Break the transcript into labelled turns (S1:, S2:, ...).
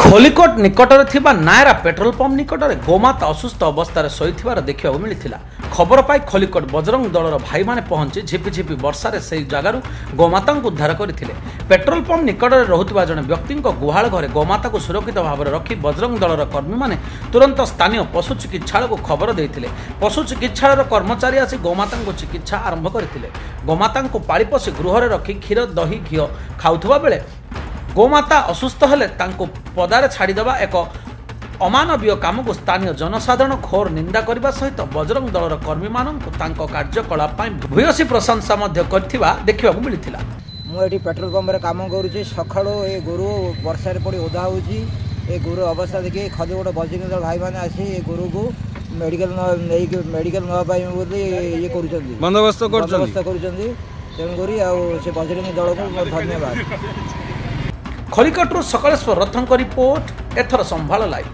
S1: खलिकोट निकटर थिबा Naira petrol pump निकटर गोमाता असुस्थ अवस्था शोइथिबार देखा मिलता। खबर पाई खलिकोट बजरंग दलर भाई माने पहुंची झिपिझिपि वर्षा से जगार गोमाता उद्धार करते। पेट्रोल पंप निकटर रोहुथिबा जने व्यक्ति गुहाल घरे गोमाता को सुरक्षित भाव में रखी बजरंग दलर कर्मी माने तुरंत स्थानीय पशु चिकित्सालय को खबर देते। पशु चिकित्सालय कर्मचारी आसी गोमाता को चिकित्सा आरंभ करते। गोमाता को पाड़ी पोषी गृह रखी क्षीर दही घी खाउथबा बेले गोमाता असुस्थ हेले तांको पदारे छाड़ीदेवा एक अमानवीय काम को स्थानीय जनसाधारण घोर निंदा करने सहित बजरंग दलर कर्मी मानक कार्यकलाप भूयसी प्रशंसा देखा मिलता।
S2: मुझे पेट्रोल पंप काम करुँचे सका ये गुरु वर्षा पड़ी ओदा हो गुरु अवस्था देखिए खलिकोट बजरंग दल भाई मैंने आसी गुरु को मेडिकल नापाई ये बंदोबस्त तेणुक से बजरंग दल को धन्यवाद।
S1: खलिकोट सकलेश्वर रथंक रिपोर्ट एथर संभाल लाइव।